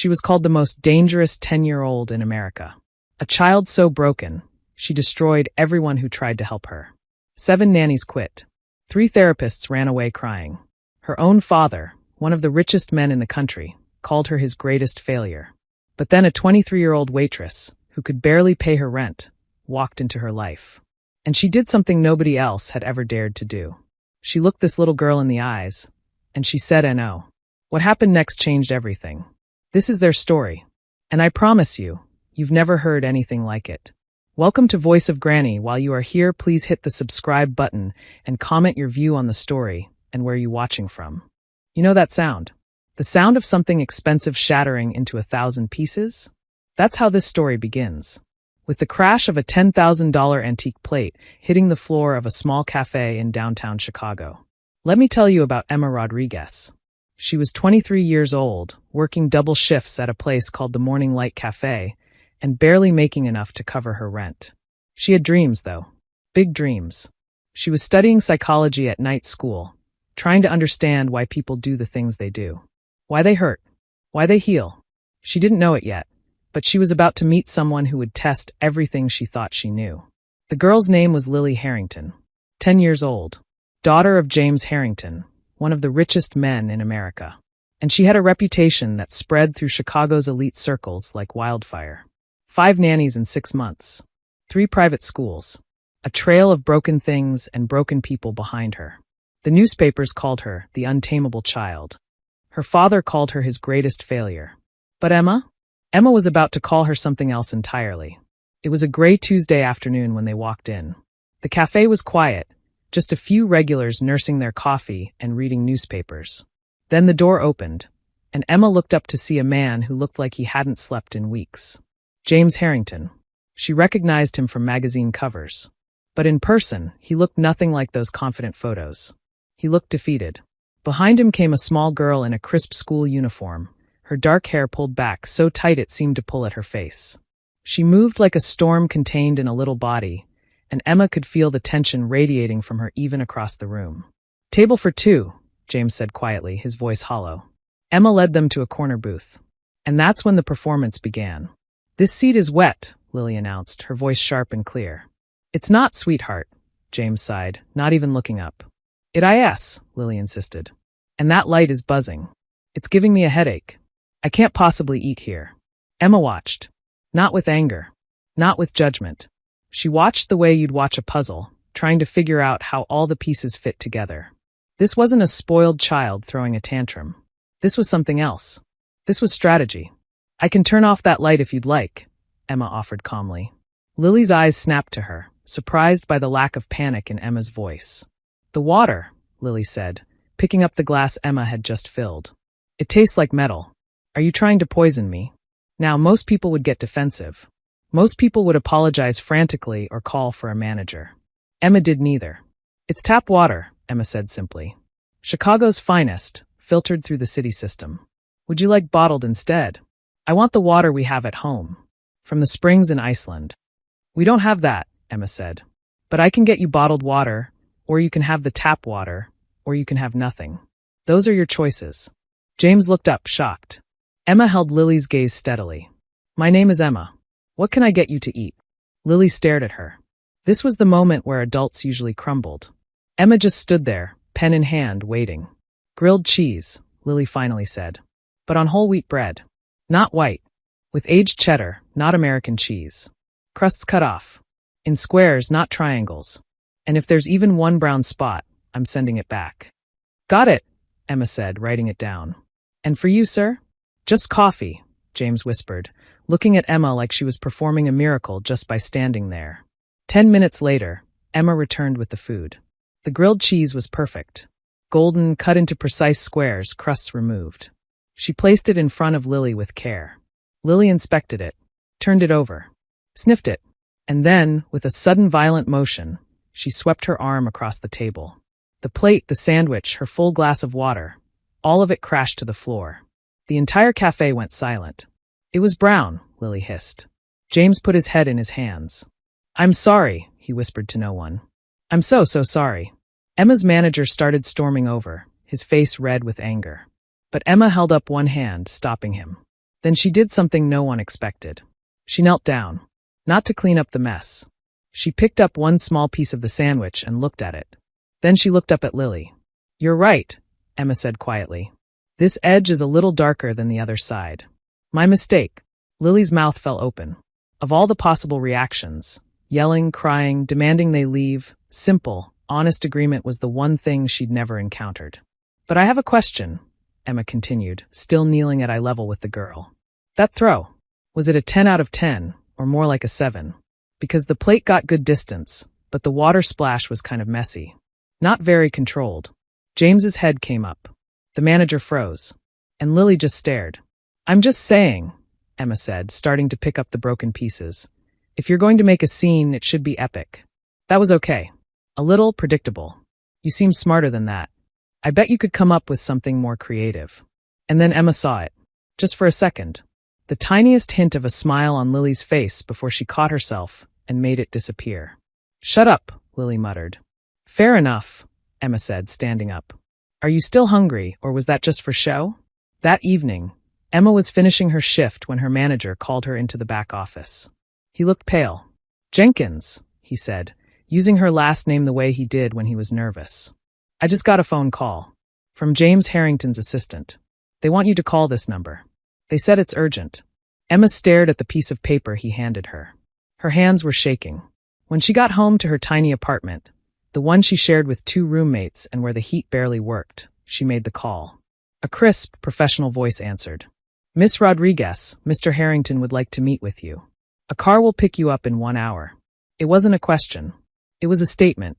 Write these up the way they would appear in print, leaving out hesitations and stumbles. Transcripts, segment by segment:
She was called the most dangerous 10-year-old in America. A child so broken, she destroyed everyone who tried to help her. 7 nannies quit. 3 therapists ran away crying. Her own father, one of the richest men in the country, called her his greatest failure. But then a 23-year-old waitress, who could barely pay her rent, walked into her life. And she did something nobody else had ever dared to do. She looked this little girl in the eyes, and she said N.O. What happened next changed everything. This is their story, and I promise you, you've never heard anything like it. Welcome to Voice of Granny. While you are here, please hit the subscribe button and comment your view on the story and where you're watching from. You know that sound? The sound of something expensive shattering into 1,000 pieces? That's how this story begins. With the crash of a $10,000 antique plate hitting the floor of a small cafe in downtown Chicago. Let me tell you about Emma Rodriguez. She was 23 years old, working double shifts at a place called the Morning Light Cafe, and barely making enough to cover her rent. She had dreams, though. Big dreams. She was studying psychology at night school, trying to understand why people do the things they do. Why they hurt. Why they heal. She didn't know it yet, but she was about to meet someone who would test everything she thought she knew. The girl's name was Lily Harrington, 10 years old, daughter of James Harrington, one of the richest men in America. And she had a reputation that spread through Chicago's elite circles like wildfire. 5 nannies in 6 months. 3 private schools. A trail of broken things and broken people behind her. The newspapers called her the untamable child. Her father called her his greatest failure. But Emma was about to call her something else entirely. It was a gray Tuesday afternoon when they walked in. The cafe was quiet, just a few regulars nursing their coffee and reading newspapers. Then the door opened, and Emma looked up to see a man who looked like he hadn't slept in weeks. James Harrington. She recognized him from magazine covers. But in person, he looked nothing like those confident photos. He looked defeated. Behind him came a small girl in a crisp school uniform, her dark hair pulled back so tight it seemed to pull at her face. She moved like a storm contained in a little body, and Emma could feel the tension radiating from her even across the room. "Table for 2, James said quietly, his voice hollow. Emma led them to a corner booth. And that's when the performance began. "This seat is wet," Lily announced, her voice sharp and clear. "It's not, sweetheart," James sighed, not even looking up. "It is," Lily insisted. "And that light is buzzing. It's giving me a headache. I can't possibly eat here." Emma watched. Not with anger. Not with judgment. She watched the way you'd watch a puzzle, trying to figure out how all the pieces fit together. This wasn't a spoiled child throwing a tantrum. This was something else. This was strategy. "I can turn off that light if you'd like," Emma offered calmly. Lily's eyes snapped to her, surprised by the lack of panic in Emma's voice. "The water," Lily said, picking up the glass Emma had just filled. "It tastes like metal. Are you trying to poison me?" Now, most people would get defensive. Most people would apologize frantically or call for a manager. Emma did neither. "It's tap water," Emma said simply. "Chicago's finest, filtered through the city system. Would you like bottled instead?" "I want the water we have at home. From the springs in Iceland." "We don't have that," Emma said. "But I can get you bottled water, or you can have the tap water, or you can have nothing. Those are your choices." James looked up, shocked. Emma held Lily's gaze steadily. "My name is Emma. What can I get you to eat?" Lily stared at her. This was the moment where adults usually crumbled. Emma just stood there, pen in hand, waiting. "Grilled cheese," Lily finally said. "But on whole wheat bread. Not white. With aged cheddar, not American cheese. Crusts cut off. In squares, not triangles. And if there's even one brown spot, I'm sending it back." "Got it," Emma said, writing it down. "And for you, sir?" "Just coffee," James whispered, looking at Emma like she was performing a miracle just by standing there. 10 minutes later, Emma returned with the food. The grilled cheese was perfect. Golden, cut into precise squares, crusts removed. She placed it in front of Lily with care. Lily inspected it, turned it over, sniffed it, and then, with a sudden violent motion, she swept her arm across the table. The plate, the sandwich, her full glass of water, all of it crashed to the floor. The entire cafe went silent. "It was brown," Lily hissed. James put his head in his hands. "I'm sorry," he whispered to no one. "I'm so sorry." Emma's manager started storming over, his face red with anger. But Emma held up one hand, stopping him. Then she did something no one expected. She knelt down, not to clean up the mess. She picked up one small piece of the sandwich and looked at it. Then she looked up at Lily. "You're right," Emma said quietly. "This edge is a little darker than the other side." "My mistake." Lily's mouth fell open. Of all the possible reactions, yelling, crying, demanding they leave, simple, honest agreement was the one thing she'd never encountered. "But I have a question," Emma continued, still kneeling at eye level with the girl. "That throw, was it a 10 out of 10, or more like a 7? Because the plate got good distance, but the water splash was kind of messy. Not very controlled." James's head came up. The manager froze. And Lily just stared. "I'm just saying," Emma said, starting to pick up the broken pieces. "If you're going to make a scene, it should be epic." "That was okay. A little predictable. You seem smarter than that. I bet you could come up with something more creative." And then Emma saw it. Just for a second. The tiniest hint of a smile on Lily's face before she caught herself and made it disappear. "Shut up," Lily muttered. "Fair enough," Emma said, standing up. "Are you still hungry, or was that just for show?" That evening, Emma was finishing her shift when her manager called her into the back office. He looked pale. "Jenkins," he said, using her last name the way he did when he was nervous. "I just got a phone call. From James Harrington's assistant. They want you to call this number. They said it's urgent." Emma stared at the piece of paper he handed her. Her hands were shaking. When she got home to her tiny apartment, the one she shared with 2 roommates and where the heat barely worked, she made the call. A crisp, professional voice answered. "Miss Rodriguez, Mr. Harrington would like to meet with you. A car will pick you up in 1 hour." It wasn't a question. It was a statement.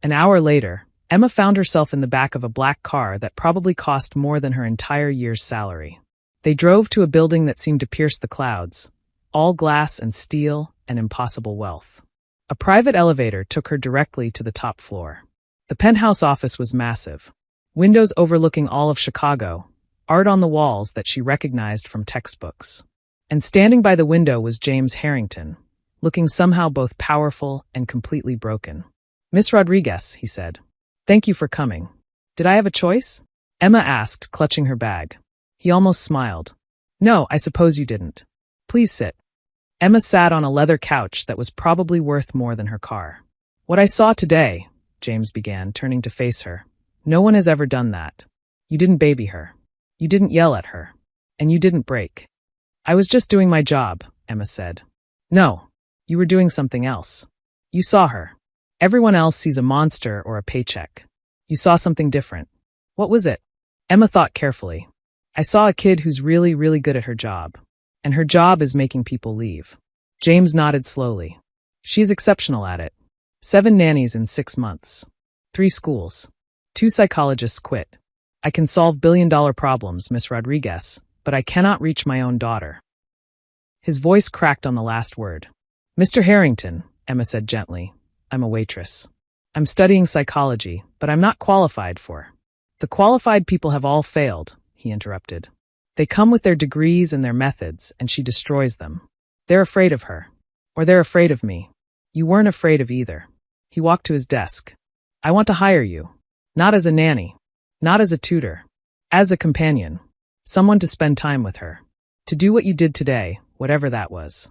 An hour later, Emma found herself in the back of a black car that probably cost more than her entire year's salary. They drove to a building that seemed to pierce the clouds, all glass and steel and impossible wealth. A private elevator took her directly to the top floor. The penthouse office was massive. Windows overlooking all of Chicago, art on the walls that she recognized from textbooks. And standing by the window was James Harrington, looking somehow both powerful and completely broken. "Miss Rodriguez," he said. "Thank you for coming. Did I have a choice?" Emma asked, clutching her bag. He almost smiled. "No, I suppose you didn't. Please sit." Emma sat on a leather couch that was probably worth more than her car. "What I saw today," James began, turning to face her. "No one has ever done that. You didn't baby her. You didn't yell at her. And you didn't break." "I was just doing my job," Emma said. "No, you were doing something else. You saw her. Everyone else sees a monster or a paycheck. You saw something different. What was it?" Emma thought carefully. "I saw a kid who's really, really good at her job. And her job is making people leave." James nodded slowly. "She's exceptional at it. 7 nannies in 6 months. 3 schools. 2 psychologists quit. I can solve billion-dollar problems, Miss Rodriguez, but I cannot reach my own daughter." His voice cracked on the last word. "Mr. Harrington," Emma said gently, "I'm a waitress. I'm studying psychology, but I'm not qualified for." "The qualified people have all failed," he interrupted. "They come with their degrees and their methods, and she destroys them. They're afraid of her. Or they're afraid of me. You weren't afraid of either." He walked to his desk. "I want to hire you. Not as a nanny. Not as a tutor. As a companion. Someone to spend time with her. To do what you did today, whatever that was."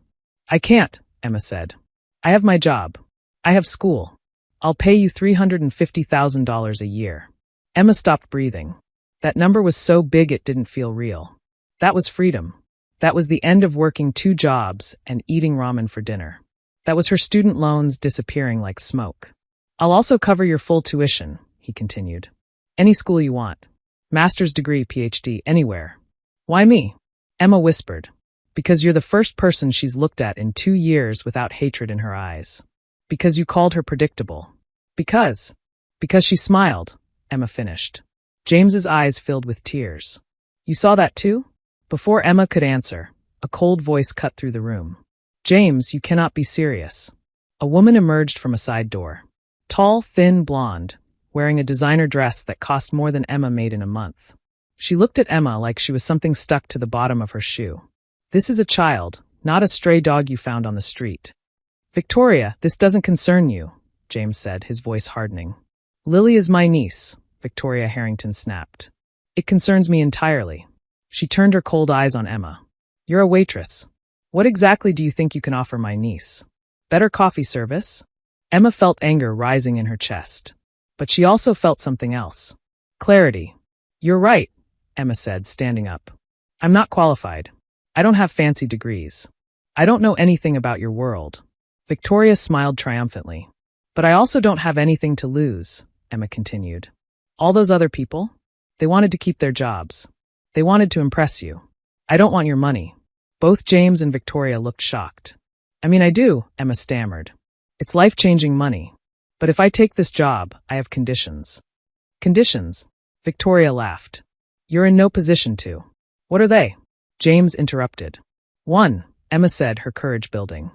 "I can't," Emma said. "I have my job. I have school. I'll pay you $350,000 a year." Emma stopped breathing. That number was so big it didn't feel real. That was freedom. That was the end of working 2 jobs and eating ramen for dinner. That was her student loans disappearing like smoke. "I'll also cover your full tuition," he continued. "Any school you want. Master's degree, PhD, anywhere." "Why me?" Emma whispered. "Because you're the first person she's looked at in 2 years without hatred in her eyes. Because you called her predictable. Because she smiled," Emma finished. James's eyes filled with tears. "You saw that too?" Before Emma could answer, a cold voice cut through the room. "James, you cannot be serious." A woman emerged from a side door. Tall, thin, blonde, wearing a designer dress that cost more than Emma made in a month. She looked at Emma like she was something stuck to the bottom of her shoe. "This is a child, not a stray dog you found on the street." "Victoria, this doesn't concern you," James said, his voice hardening. "Lily is my niece," Victoria Harrington snapped. "It concerns me entirely." She turned her cold eyes on Emma. You're a waitress. What exactly do you think you can offer my niece? Better coffee service? Emma felt anger rising in her chest. But she also felt something else. Clarity. You're right, Emma said, standing up. I'm not qualified. I don't have fancy degrees. I don't know anything about your world. Victoria smiled triumphantly. But I also don't have anything to lose, Emma continued. All those other people? They wanted to keep their jobs. They wanted to impress you. I don't want your money. Both James and Victoria looked shocked. I mean, I do, Emma stammered. It's life-changing money. But if I take this job, I have conditions. Conditions? Victoria laughed. You're in no position to. What are they? James interrupted. 1, Emma said, her courage building.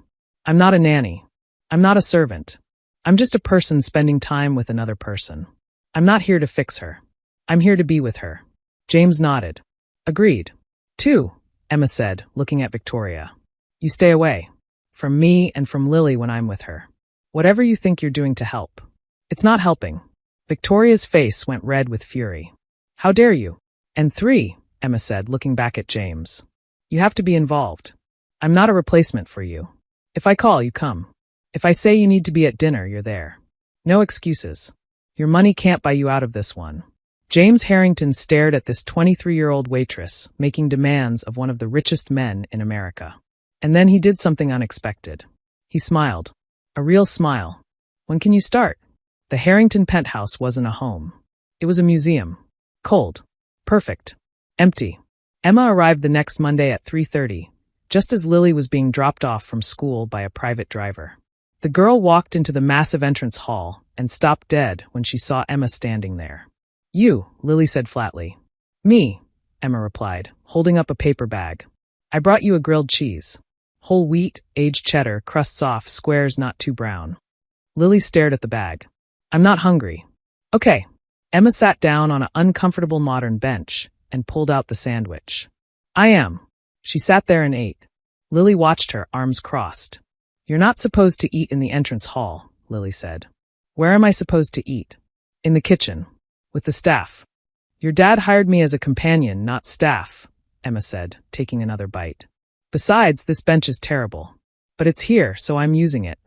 I'm not a nanny. I'm not a servant. I'm just a person spending time with another person. I'm not here to fix her. I'm here to be with her. James nodded. Agreed. 2, Emma said, looking at Victoria. You stay away. From me and from Lily when I'm with her. Whatever you think you're doing to help. It's not helping. Victoria's face went red with fury. How dare you? And 3, Emma said, looking back at James. You have to be involved. I'm not a replacement for you. If I call, you come. If I say you need to be at dinner, you're there. No excuses. Your money can't buy you out of this one. James Harrington stared at this 23-year-old waitress, making demands of one of the richest men in America. And then he did something unexpected. He smiled. A real smile. When can you start? The Harrington penthouse wasn't a home. It was a museum. Cold. Perfect. Empty. Emma arrived the next Monday at 3:30, just as Lily was being dropped off from school by a private driver. The girl walked into the massive entrance hall and stopped dead when she saw Emma standing there. You, Lily said flatly. Me, Emma replied, holding up a paper bag. I brought you a grilled cheese. Whole wheat, aged cheddar, crusts off, squares not too brown. Lily stared at the bag. I'm not hungry. Okay. Emma sat down on an uncomfortable modern bench and pulled out the sandwich. I am. She sat there and ate. Lily watched her, arms crossed. You're not supposed to eat in the entrance hall, Lily said. Where am I supposed to eat? In the kitchen. With the staff. Your dad hired me as a companion, not staff, Emma said, taking another bite. Besides, this bench is terrible. But it's here, so I'm using it.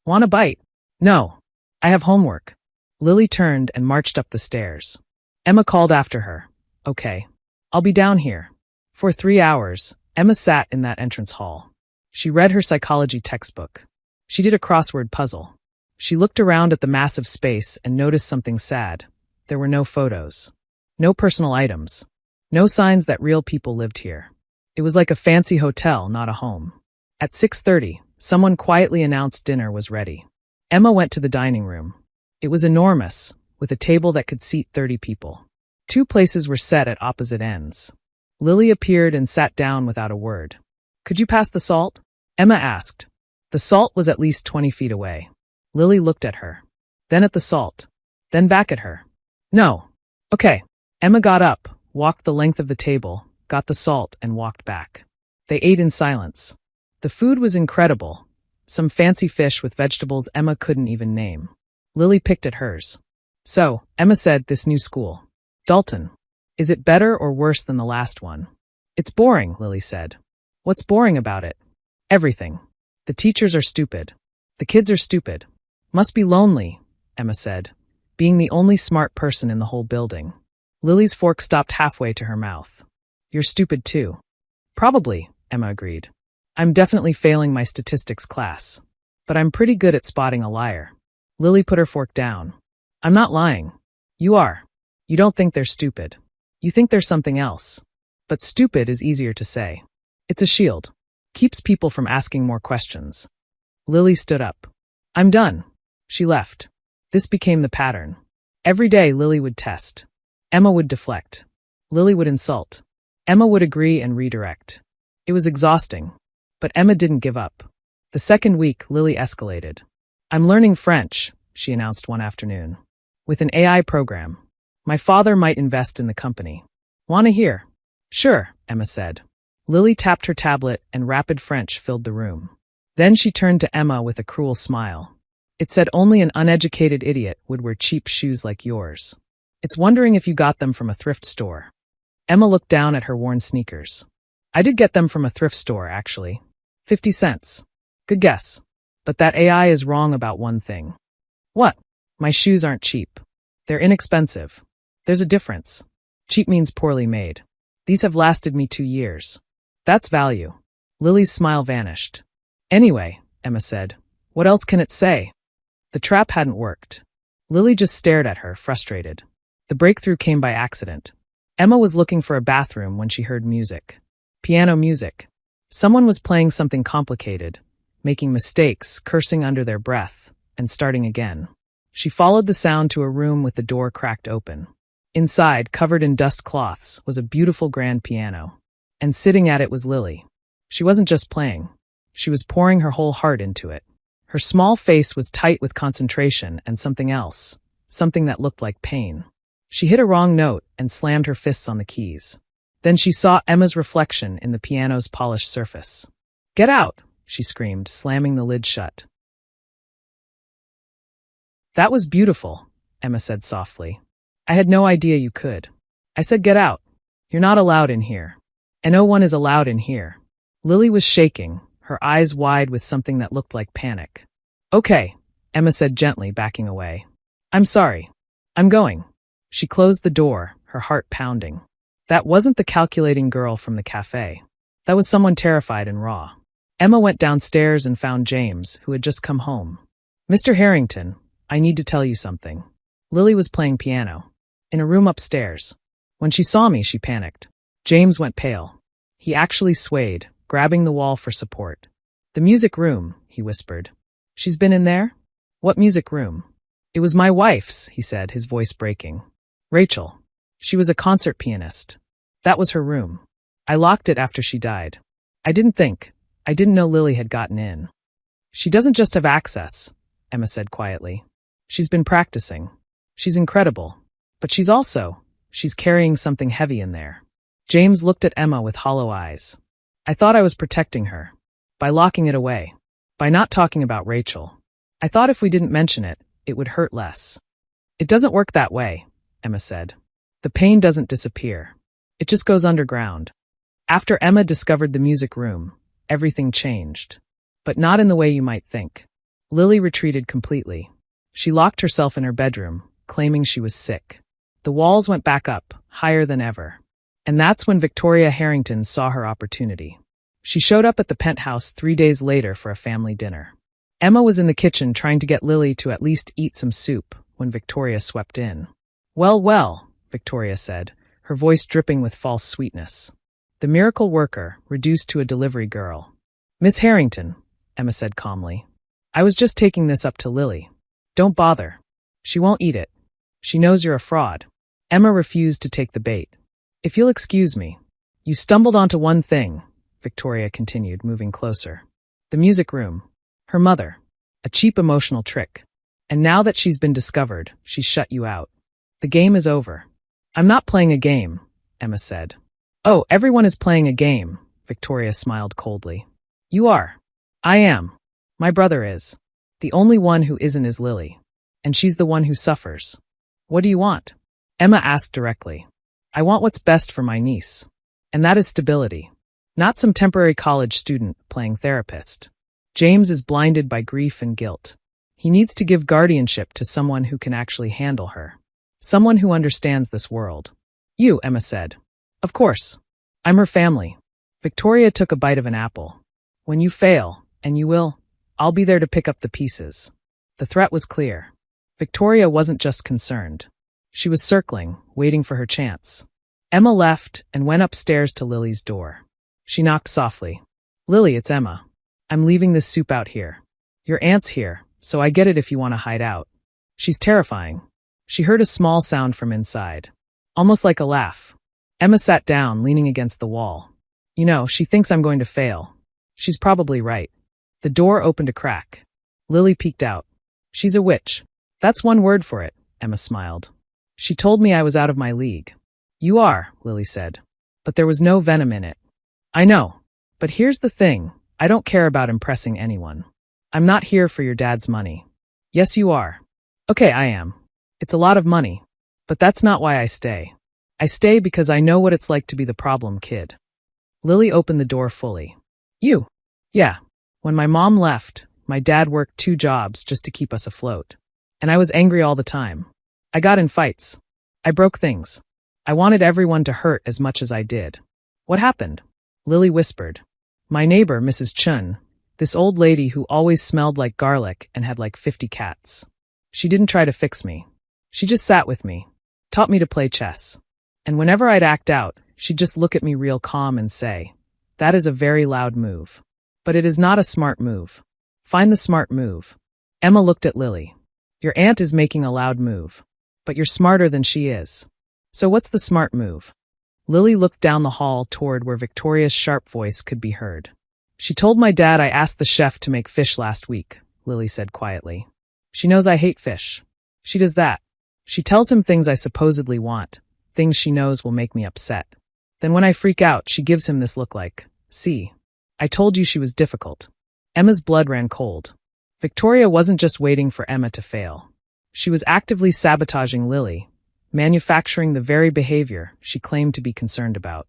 Want a bite? No. I have homework. Lily turned and marched up the stairs. Emma called after her. Okay. I'll be down here. For 3 hours, Emma sat in that entrance hall. She read her psychology textbook. She did a crossword puzzle. She looked around at the massive space and noticed something sad. There were no photos. No personal items. No signs that real people lived here. It was like a fancy hotel, not a home. At 6:30, someone quietly announced dinner was ready. Emma went to the dining room. It was enormous, with a table that could seat 30 people. 2 places were set at opposite ends. Lily appeared and sat down without a word. Could you pass the salt? Emma asked. The salt was at least 20 feet away. Lily looked at her. Then at the salt. Then back at her. No. Okay. Emma got up, walked the length of the table, got the salt, and walked back. They ate in silence. The food was incredible. Some fancy fish with vegetables Emma couldn't even name. Lily picked at hers. So, Emma said, this new school. Dalton. Is it better or worse than the last one? It's boring, Lily said. What's boring about it? Everything. The teachers are stupid. The kids are stupid. Must be lonely, Emma said, being the only smart person in the whole building. Lily's fork stopped halfway to her mouth. You're stupid too. Probably, Emma agreed. I'm definitely failing my statistics class. But I'm pretty good at spotting a liar. Lily put her fork down. I'm not lying. You are. You don't think they're stupid. You think they're something else. But stupid is easier to say. It's a shield. Keeps people from asking more questions. Lily stood up. I'm done. She left. This became the pattern. Every day Lily would test. Emma would deflect. Lily would insult. Emma would agree and redirect. It was exhausting. But Emma didn't give up. The second week, Lily escalated. I'm learning French, she announced one afternoon. With an AI program. My father might invest in the company. Wanna hear? Sure, Emma said. Lily tapped her tablet and rapid French filled the room. Then she turned to Emma with a cruel smile. It said only an uneducated idiot would wear cheap shoes like yours. It's wondering if you got them from a thrift store. Emma looked down at her worn sneakers. I did get them from a thrift store, actually. 50 cents. Good guess. But that AI is wrong about one thing. What? My shoes aren't cheap. They're inexpensive. There's a difference. Cheap means poorly made. These have lasted me 2 years. That's value. Lily's smile vanished. Anyway, Emma said, what else can it say? The trap hadn't worked. Lily just stared at her, frustrated. The breakthrough came by accident. Emma was looking for a bathroom when she heard music. Piano music. Someone was playing something complicated, making mistakes, cursing under their breath, and starting again. She followed the sound to a room with the door cracked open. Inside, covered in dust cloths, was a beautiful grand piano. And sitting at it was Lily. She wasn't just playing. She was pouring her whole heart into it. Her small face was tight with concentration and something else, something that looked like pain. She hit a wrong note and slammed her fists on the keys. Then she saw Emma's reflection in the piano's polished surface. "Get out!" she screamed, slamming the lid shut. "That was beautiful," Emma said softly. "I had no idea you could. I said get out. You're not allowed in here. And no one is allowed in here." Lily was shaking, her eyes wide with something that looked like panic. "Okay," Emma said gently, backing away. "I'm sorry. I'm going." She closed the door, her heart pounding. That wasn't the calculating girl from the cafe. That was someone terrified and raw. Emma went downstairs and found James, who had just come home. "Mr. Harrington, I need to tell you something." Lily was playing piano. In a room upstairs. When she saw me, she panicked. James went pale. He actually swayed, grabbing the wall for support. "The music room," he whispered. "She's been in there?" "What music room?" "It was my wife's," he said, his voice breaking. "Rachel. She was a concert pianist. That was her room. I locked it after she died. I didn't know Lily had gotten in." "She doesn't just have access," Emma said quietly. "She's been practicing. She's incredible. But she's carrying something heavy in there." James looked at Emma with hollow eyes. "I thought I was protecting her. By locking it away. By not talking about Rachel. I thought if we didn't mention it, it would hurt less." "It doesn't work that way," Emma said. "The pain doesn't disappear. It just goes underground." After Emma discovered the music room, everything changed. But not in the way you might think. Lily retreated completely. She locked herself in her bedroom, claiming she was sick. The walls went back up, higher than ever. And that's when Victoria Harrington saw her opportunity. She showed up at the penthouse 3 days later for a family dinner. Emma was in the kitchen trying to get Lily to at least eat some soup when Victoria swept in. "Well, well," Victoria said, her voice dripping with false sweetness. "The miracle worker, reduced to a delivery girl." "Miss Harrington," Emma said calmly. "I was just taking this up to Lily. Don't bother. She won't eat it. She knows you're a fraud." Emma refused to take the bait. "If you'll excuse me. You stumbled onto one thing," Victoria continued, moving closer. "The music room. Her mother. A cheap emotional trick. And now that she's been discovered, she's shut you out. The game is over." "I'm not playing a game," Emma said. "Oh, everyone is playing a game," Victoria smiled coldly. "You are. I am. My brother is. The only one who isn't is Lily. And she's the one who suffers. What do you want?" Emma asked directly. "I want what's best for my niece. And that is stability. Not some temporary college student playing therapist. James is blinded by grief and guilt. He needs to give guardianship to someone who can actually handle her. Someone who understands this world." "You," Emma said. "Of course. I'm her family." Victoria took a bite of an apple. "When you fail, and you will, I'll be there to pick up the pieces." The threat was clear. Victoria wasn't just concerned. She was circling, waiting for her chance. Emma left and went upstairs to Lily's door. She knocked softly. "Lily, it's Emma. I'm leaving this soup out here. Your aunt's here, so I get it if you want to hide out. She's terrifying." She heard a small sound from inside. Almost like a laugh. Emma sat down, leaning against the wall. "You know, she thinks I'm going to fail. She's probably right." The door opened a crack. Lily peeked out. "She's a witch. That's one word for it," Emma smiled. "She told me I was out of my league." "You are," Lily said. "But there was no venom in it." "I know. But here's the thing. I don't care about impressing anyone. I'm not here for your dad's money." "Yes, you are." "Okay, I am. It's a lot of money. But that's not why I stay. I stay because I know what it's like to be the problem kid." Lily opened the door fully. You? Yeah. When my mom left, my dad worked 2 jobs just to keep us afloat. And I was angry all the time. I got in fights. I broke things. I wanted everyone to hurt as much as I did. What happened? Lily whispered. My neighbor, Mrs. Chun, this old lady who always smelled like garlic and had like 50 cats. She didn't try to fix me. She just sat with me, taught me to play chess. And whenever I'd act out, she'd just look at me real calm and say, that is a very loud move. But it is not a smart move. Find the smart move. Emma looked at Lily. Your aunt is making a loud move. But you're smarter than she is. So what's the smart move? Lily looked down the hall toward where Victoria's sharp voice could be heard. She told my dad I asked the chef to make fish last week, Lily said quietly. She knows I hate fish. She does that. She tells him things I supposedly want, things she knows will make me upset. Then when I freak out, she gives him this look like, see, I told you she was difficult. Emma's blood ran cold. Victoria wasn't just waiting for Emma to fail. She was actively sabotaging Lily, manufacturing the very behavior she claimed to be concerned about.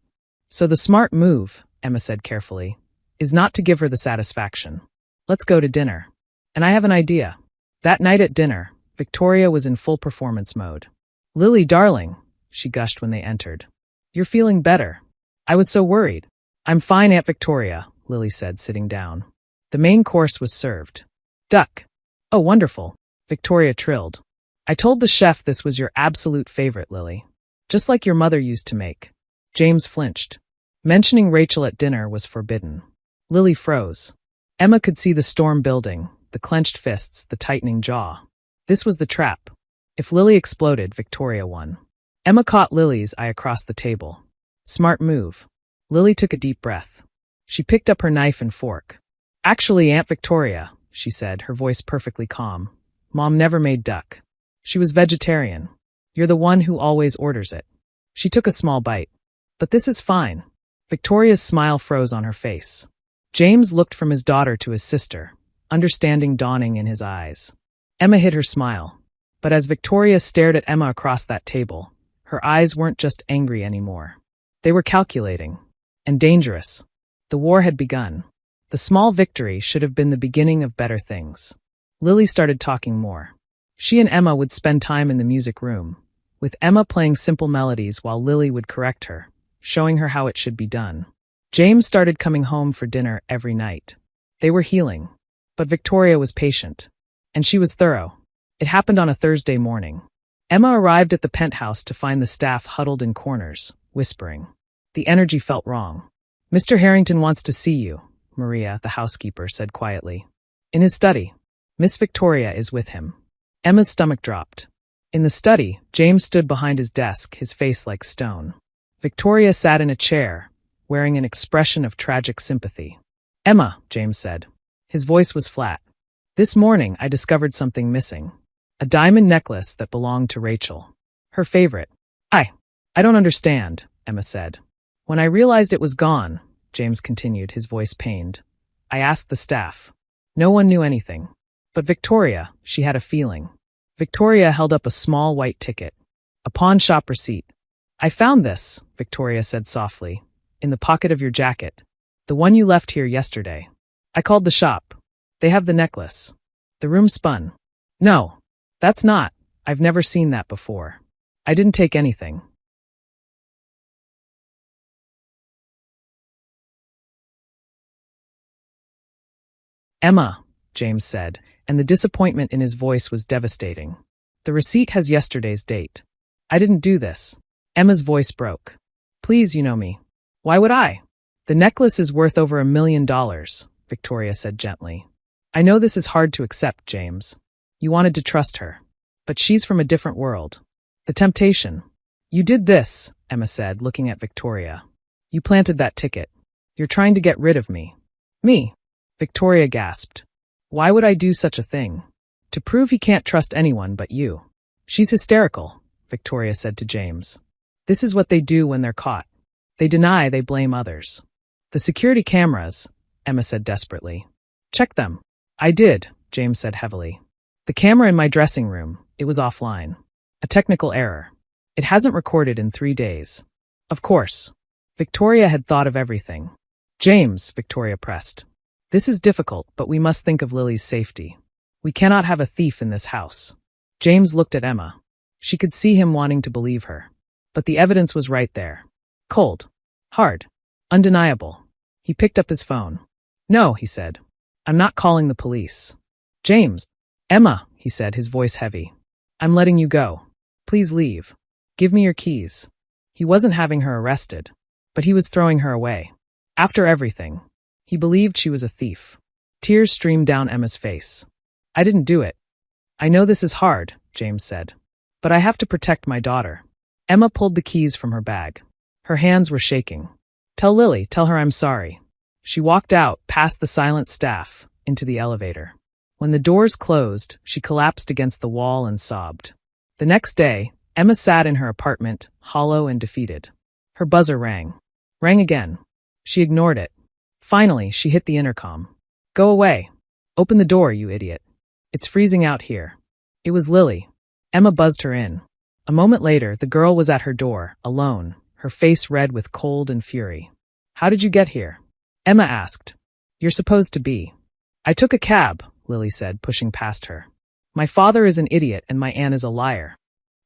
So the smart move, Emma said carefully, is not to give her the satisfaction. Let's go to dinner. And I have an idea. That night at dinner, Victoria was in full performance mode. Lily, darling, she gushed when they entered. You're feeling better. I was so worried. I'm fine, Aunt Victoria, Lily said, sitting down. The main course was served. Duck. Oh, wonderful, Victoria trilled. I told the chef this was your absolute favorite, Lily. Just like your mother used to make. James flinched. Mentioning Rachel at dinner was forbidden. Lily froze. Emma could see the storm building, the clenched fists, the tightening jaw. This was the trap. If Lily exploded, Victoria won. Emma caught Lily's eye across the table. Smart move. Lily took a deep breath. She picked up her knife and fork. Actually, Aunt Victoria, she said, her voice perfectly calm. Mom never made duck. She was vegetarian. You're the one who always orders it. She took a small bite. But this is fine. Victoria's smile froze on her face. James looked from his daughter to his sister, understanding dawning in his eyes. Emma hid her smile. But as Victoria stared at Emma across that table, her eyes weren't just angry anymore. They were calculating. And dangerous. The war had begun. The small victory should have been the beginning of better things. Lily started talking more. She and Emma would spend time in the music room, with Emma playing simple melodies while Lily would correct her, showing her how it should be done. James started coming home for dinner every night. They were healing. But Victoria was patient. And she was thorough. It happened on a Thursday morning. Emma arrived at the penthouse to find the staff huddled in corners, whispering. The energy felt wrong. Mr. Harrington wants to see you, Maria, the housekeeper, said quietly. In his study. Miss Victoria is with him. Emma's stomach dropped. In the study, James stood behind his desk, his face like stone. Victoria sat in a chair, wearing an expression of tragic sympathy. Emma, James said. His voice was flat. This morning I discovered something missing. A diamond necklace that belonged to Rachel. Her favorite. I don't understand, Emma said. When I realized it was gone, James continued, his voice pained, I asked the staff. No one knew anything. But Victoria, she had a feeling. Victoria held up a small white ticket. A pawn shop receipt. I found this, Victoria said softly, in the pocket of your jacket. The one you left here yesterday. I called the shop. They have the necklace. The room spun. No, that's not. I've never seen that before. I didn't take anything. Emma, James said, and the disappointment in his voice was devastating. The receipt has yesterday's date. I didn't do this. Emma's voice broke. Please, you know me. Why would I? The necklace is worth over $1 million, Victoria said gently. I know this is hard to accept, James. You wanted to trust her. But she's from a different world. The temptation. You did this, Emma said, looking at Victoria. You planted that ticket. You're trying to get rid of me. Me? Victoria gasped. Why would I do such a thing? To prove he can't trust anyone but you. She's hysterical, Victoria said to James. This is what they do when they're caught. They deny, they blame others. The security cameras, Emma said desperately. Check them. I did, James said heavily. The camera in my dressing room, it was offline. A technical error. It hasn't recorded in 3 days. Of course. Victoria had thought of everything. James, Victoria pressed. This is difficult, but we must think of Lily's safety. We cannot have a thief in this house. James looked at Emma. She could see him wanting to believe her. But the evidence was right there. Cold. Hard. Undeniable. He picked up his phone. No, he said. I'm not calling the police. James. Emma, he said, his voice heavy. I'm letting you go. Please leave. Give me your keys. He wasn't having her arrested, but he was throwing her away. After everything, he believed she was a thief. Tears streamed down Emma's face. I didn't do it. I know this is hard, James said. But I have to protect my daughter. Emma pulled the keys from her bag. Her hands were shaking. Tell Lily, tell her I'm sorry. She walked out, past the silent staff, into the elevator. When the doors closed, she collapsed against the wall and sobbed. The next day, Emma sat in her apartment, hollow and defeated. Her buzzer rang. Rang again. She ignored it. Finally, she hit the intercom. Go away. Open the door, you idiot. It's freezing out here. It was Lily. Emma buzzed her in. A moment later, the girl was at her door, alone, her face red with cold and fury. How did you get here? Emma asked. You're supposed to be. I took a cab, Lily said, pushing past her. My father is an idiot and my aunt is a liar.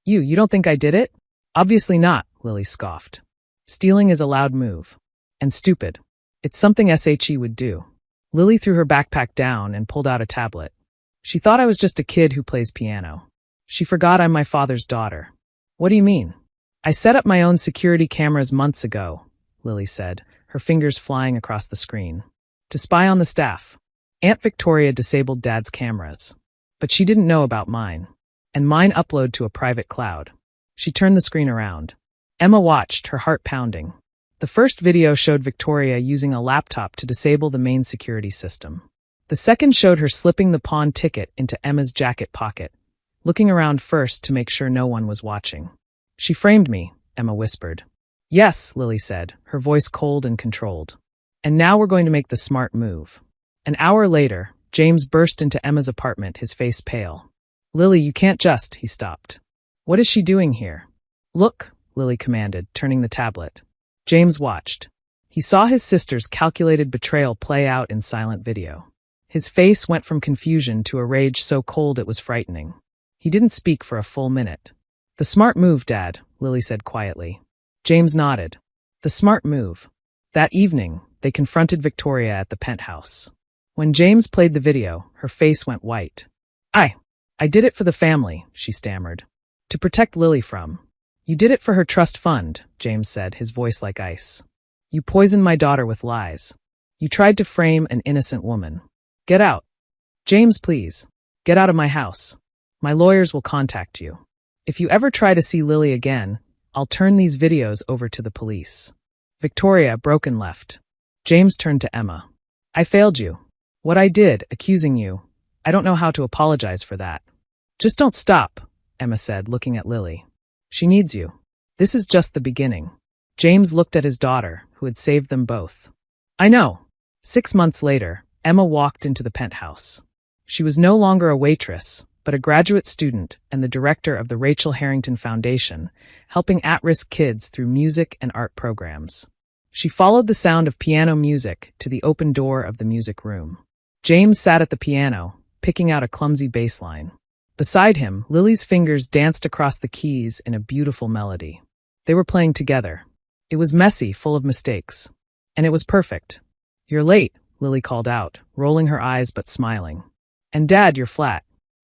You don't think I did it? Obviously not, Lily scoffed. Stealing is a loud move. And stupid. It's something SHE would do. Lily threw her backpack down and pulled out a tablet. She thought I was just a kid who plays piano. She forgot I'm my father's daughter. What do you mean? I set up my own security cameras months ago, Lily said, her fingers flying across the screen. To spy on the staff. Aunt Victoria disabled Dad's cameras. But she didn't know about mine. And mine upload to a private cloud. She turned the screen around. Emma watched, her heart pounding. The first video showed Victoria using a laptop to disable the main security system. The second showed her slipping the pawn ticket into Emma's jacket pocket, looking around first to make sure no one was watching. She framed me, Emma whispered. Yes, Lily said, her voice cold and controlled. And now we're going to make the smart move. An hour later, James burst into Emma's apartment, his face pale. Lily, you can't just, he stopped. What is she doing here? Look, Lily commanded, turning the tablet. James watched. He saw his sister's calculated betrayal play out in silent video. His face went from confusion to a rage so cold it was frightening. He didn't speak for a full minute. The smart move, Dad, Lily said quietly. James nodded. The smart move. That evening, they confronted Victoria at the penthouse. When James played the video, her face went white. I did it for the family, she stammered. To protect Lily from. You did it for her trust fund, James said, his voice like ice. You poisoned my daughter with lies. You tried to frame an innocent woman. Get out. James, please. Get out of my house. My lawyers will contact you. If you ever try to see Lily again, I'll turn these videos over to the police. Victoria, broken, left. James turned to Emma. I failed you. What I did, accusing you, I don't know how to apologize for that. Just don't stop, Emma said, looking at Lily. She needs you. This is just the beginning. James looked at his daughter, who had saved them both. I know. 6 months later, Emma walked into the penthouse. She was no longer a waitress, but a graduate student and the director of the Rachel Harrington Foundation, helping at-risk kids through music and art programs. She followed the sound of piano music to the open door of the music room. James sat at the piano, picking out a clumsy bass line. Beside him, Lily's fingers danced across the keys in a beautiful melody. They were playing together. It was messy, full of mistakes. And it was perfect. You're late, Lily called out, rolling her eyes but smiling. And Dad, you're flat.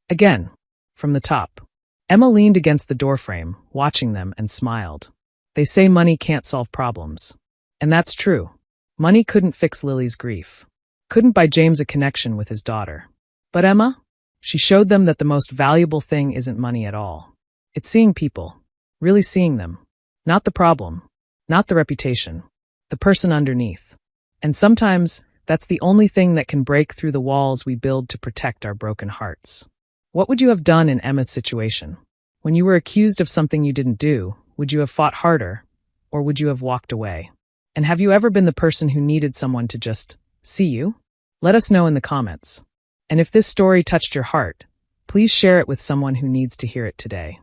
Again. From the top. Emma leaned against the doorframe, watching them, and smiled. They say money can't solve problems. And that's true. Money couldn't fix Lily's grief. Couldn't buy James a connection with his daughter. But Emma? She showed them that the most valuable thing isn't money at all. It's seeing people. Really seeing them. Not the problem. Not the reputation. The person underneath. And sometimes, that's the only thing that can break through the walls we build to protect our broken hearts. What would you have done in Emma's situation? When you were accused of something you didn't do, would you have fought harder, or would you have walked away? And have you ever been the person who needed someone to just see you? Let us know in the comments. And if this story touched your heart, please share it with someone who needs to hear it today.